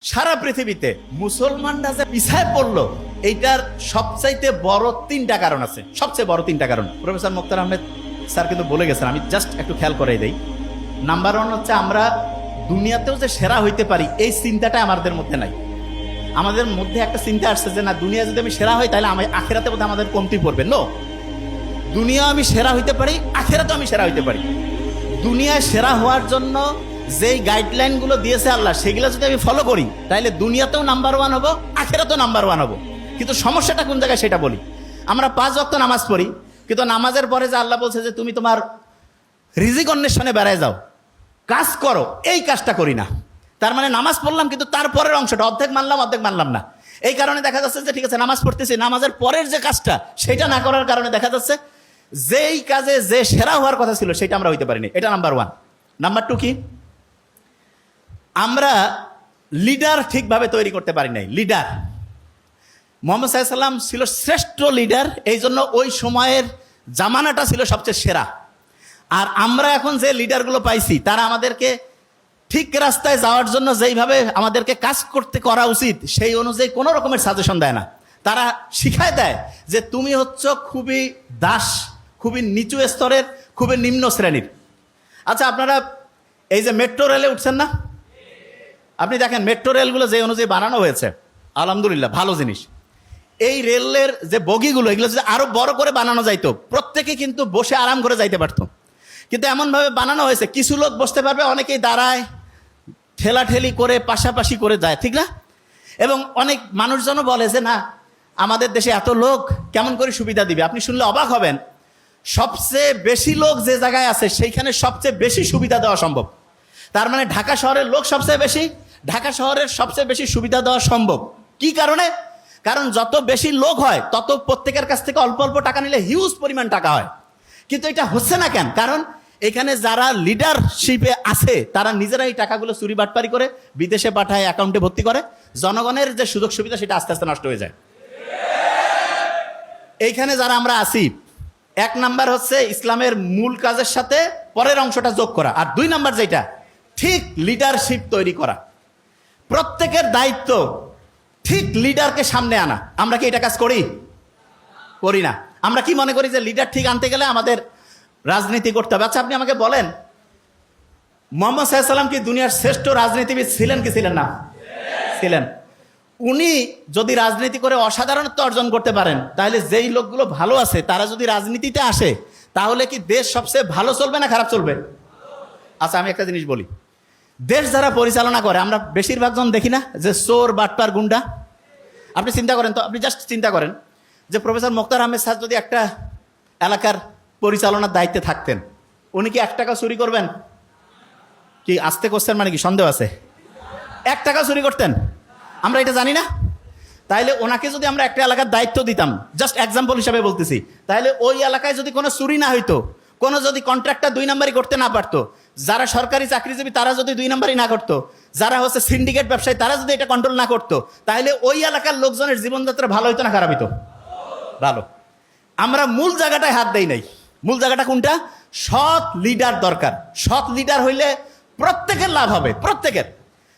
সারা পৃথিবীতে মুসলমানরা যে পিছায় পড়লো এইটার সবচাইতে বড় তিনটা কারণ আছে, সবচেয়ে বড় তিনটা কারণ প্রফেসর মুক্তার আহমেদ স্যার কিন্তু বলে গেছেন, আমি জাস্ট একটু খেয়াল করাই দেই। নাম্বার ওয়ান হচ্ছে আমরা দুনিয়াতেও যে সেরা হইতে পারি এই চিন্তাটা আমাদের মধ্যে নাই। আমাদের মধ্যে একটা চিন্তা আসছে যে না, দুনিয়া যদি আমি সেরা হই তাহলে আমি আখেরাতে বোধহয় আমাদের কমতি পড়বে। নো, দুনিয়া আমি সেরা হইতে পারি, আখেরাতেও আমি সেরা হইতে পারি। দুনিয়ায় সেরা হওয়ার জন্য যেই গাইডলাইনগুলো দিয়েছে আল্লাহ, সেগুলো যদি আমি ফলো করি তাহলে দুনিয়াতেও নাম্বার ওয়ান হবো, আখেরাতেও নাম্বার ওয়ান হবো। কিন্তু সমস্যাটা কোন জায়গায় সেটা বলি। আমরা 5 ওয়াক্ত নামাজ পড়ি, কিন্তু নামাজের পরে যে আল্লাহ বলছে যে তুমি তোমার রিজিক অন্বেষণে বেড়ায় যাও, কাজ করো, এই কাজটা করি না। তার মানে নামাজ পড়লাম কিন্তু তারপরের অংশটা অর্ধেক মানলাম অর্ধেক মানলাম না। এই কারণে দেখা যাচ্ছে যে ঠিক আছে নামাজ পড়তেছি, নামাজের পরের যে কাজটা সেটা না করার কারণে দেখা যাচ্ছে যেই কাজে যে সেরা হওয়ার কথা ছিল সেটা আমরা হইতে পারিনি। এটা নাম্বার ওয়ান। নাম্বার টু কি, আমরা লিডার ঠিকভাবে তৈরি করতে পারি নাই। লিডার মুহাম্মদ সাল্লাল্লাহু আলাইহি ওয়াসাল্লাম ছিল শ্রেষ্ঠ লিডার, এই জন্য ওই সময়ের জামানাটা ছিল সবচেয়ে সেরা। আর আমরা এখন যে লিডারগুলো পাইছি তারা আমাদেরকে ঠিক রাস্তায় যাওয়ার জন্য যেইভাবে আমাদেরকে কাজ করতে করা উচিত সেই অনুযায়ী কোনো রকমের সাজেশন দেয় না। তারা শিখায় দেয় যে তুমি হচ্ছ খুবই দাস, খুবই নিচু স্তরের, খুবই নিম্ন শ্রেণীর। আচ্ছা, আপনারা এই যে মেট্রো রেলে উঠছেন না, আপনি দেখেন মেট্রো রেলগুলো যে অনুযায়ী বানানো হয়েছে আলহামদুলিল্লাহ ভালো জিনিস। এই রেলের যে বগিগুলো এগুলো যদি আরো বড় করে বানানো যাইতো, প্রত্যেকে কিন্তু বসে আরাম করে যাইতে পারতো। কিন্তু এমনভাবে বানানো হয়েছে কিছু লোক বসতে পারবে, অনেকেই দাঁড়ায়, ঠেলাঠেলি করে পাশাপাশি করে যায়, ঠিক না? এবং অনেক মানুষজনও বলে যে না, আমাদের দেশে এত লোক কেমন করে সুবিধা দিবে। আপনি শুনলে অবাক হবেন, সবচেয়ে বেশি লোক যে জায়গায় আছে সেইখানে সবচেয়ে বেশি সুবিধা দেওয়া সম্ভব। তার মানে ঢাকা শহরের লোক সবচেয়ে বেশি, ঢাকা শহরের সবচেয়ে বেশি সুবিধা দেওয়া সম্ভব। কি কারণে? কারণ যত বেশি লোক হয় তত প্রত্যেকের কাছ থেকে অল্প অল্প টাকা নিলে হিউজ পরিমাণ টাকা হয়। কিন্তু এটা হচ্ছে না কেন? কারণ এখানে যারা লিডারশিপে আছে তারা নিজেরাই টাকাগুলো চুরি বাটপারি করে বিদেশে পাঠায়, অ্যাকাউন্টে ভর্তি করে। জনগণের যে সুযোগ সুবিধা সেটা আস্তে আস্তে নষ্ট হয়ে যায়। এইখানে যারা আমরা আছি, 1 নাম্বার হচ্ছে ইসলামের মূল কাজের সাথে পরের অংশটা যোগ করা, আর 2 নাম্বার যেটা ঠিক লিডারশিপ তৈরি করা। প্রত্যেকের দায়িত্ব ঠিক লিডারকে সামনে আনা। আমরা কি এটা কাজ করি? করি না। আমরা কি মনে করি যে লিডার ঠিক আনতে গেলে আমাদের রাজনীতি করতে হবে? আচ্ছা, আপনি আমাকে বলেন, মুহাম্মদ সাল্লাল্লাহু আলাইহি ওয়াসাল্লাম কি দুনিয়ার শ্রেষ্ঠ রাজনীতিবিদ ছিলেন কি ছিলেন না? ছিলেন। উনি যদি রাজনীতি করে অসাধারণত্ব অর্জন করতে পারেন, তাহলে যেই লোকগুলো ভালো আছে তারা যদি রাজনীতিতে আসে তাহলে কি দেশ সবচেয়ে ভালো চলবে না খারাপ চলবে? আচ্ছা, আমি একটা জিনিস বলি, দেশ যারা পরিচালনা করে আমরা বেশিরভাগ জন দেখি না যে চোর, বাটপার, গুন্ডা। আপনি চিন্তা করেন তো, আপনি জাস্ট চিন্তা করেন যে প্রফেসর মুক্তার আহমেদ স্যার যদি একটা এলাকার পরিচালনার দায়িত্বে থাকতেন, উনি কি 1 টাকা চুরি করবেন? কি আসতে করছেন মানে কি সন্দেহ আছে? 1 টাকা চুরি করতেন? আমরা এটা জানি না। তাইলে ওনাকে যদি আমরা একটা এলাকার দায়িত্ব দিতাম, জাস্ট এক্সাম্পল হিসাবে বলতেছি, তাহলে ওই এলাকায় যদি কোনো চুরি না হইতো, কোনো যদি কন্ট্রাক্টর 2 নাম্বারই করতে না পারতো, যারা সরকারি চাকরিজীবী তারা যদি 2 নাম্বারই না করতো, যারা হচ্ছে সিন্ডিকেট ব্যবসায়ী তারা যদি এটা কন্ট্রোল না করতো, তাহলে ওই এলাকার লোকজনের জীবনযাত্রা ভালো হইতো না খারাপ হইতো? ভালো। আমরা মূল জায়গাটায় হাত দেই নাই। মূল জায়গাটা কোনটা? সৎ লিডার দরকার। সৎ লিডার হইলে প্রত্যেকের লাভ হবে, প্রত্যেকের।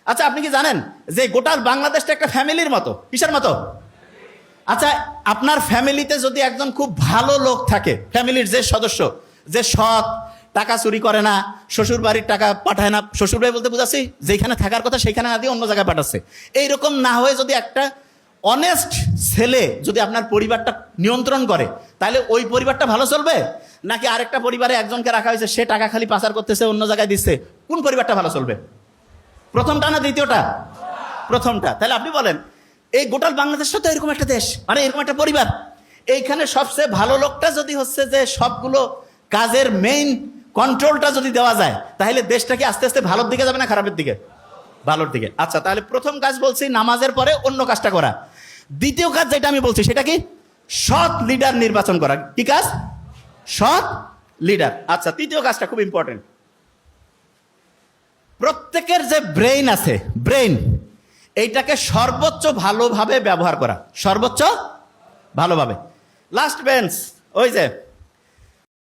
আচ্ছা, আপনি কি জানেন যে গোটা বাংলাদেশটা একটা ফ্যামিলির মতো? কিসের মতো? আচ্ছা, আপনার ফ্যামিলিতে যদি একজন খুব ভালো লোক থাকে, ফ্যামিলির যে সদস্য, যে সৎ, টাকা চুরি করে না, শ্বশুর বাড়ির টাকা পাঠায় না, শ্বশুর বাড়ি বলতে বুঝাচ্ছি যেখানে থাকার কথা সেখানে না দিয়ে অন্য জায়গায় পাঠাচ্ছে, এইরকম না হয়ে যদি একটা অনেস্ট ছেলে যদি আপনার পরিবারটা নিয়ন্ত্রণ করে, তাহলে ওই পরিবারটা ভালো চলবে? নাকি আরেকটা পরিবারে একজনকে রাখা হয়েছে, সে টাকা খালি পাচার করতেছে, অন্য জায়গায় দিচ্ছে, কোন পরিবারটা ভালো চলবে? প্রথমটা না দ্বিতীয়টা? প্রথমটা। তাহলে আপনি বলেন, এই গোটা বাংলাদেশটা তো এরকম একটা দেশ, মানে এরকম একটা পরিবার, এইখানে সবচেয়ে ভালো লোকটা যদি হচ্ছে যে সবগুলো কাজের মেইন কন্ট্রোলটা যদি দেওয়া যায়, তাহলে দেশটা কি আস্তে আস্তে ভালোর দিকে যাবে না খারাপের দিকে? ভালোর দিকে। আচ্ছা, তাহলে প্রথম কাজ বলছি নামাজের পরে অন্য কাজটা করা। দ্বিতীয় কাজ যেটা আমি বলছি সেটা কি? সৎ লিডার নির্বাচন করা। কি কাজ? সৎ লিডার। আচ্ছা, তৃতীয় কাজটা খুব ইম্পর্টেন্ট। প্রত্যেকের যে ব্রেইন আছে, ব্রেইন, এইটাকে সর্বোচ্চ ভালোভাবে ব্যবহার করা, সর্বোচ্চ ভালোভাবে। লাস্ট বেঞ্চ, ওই যে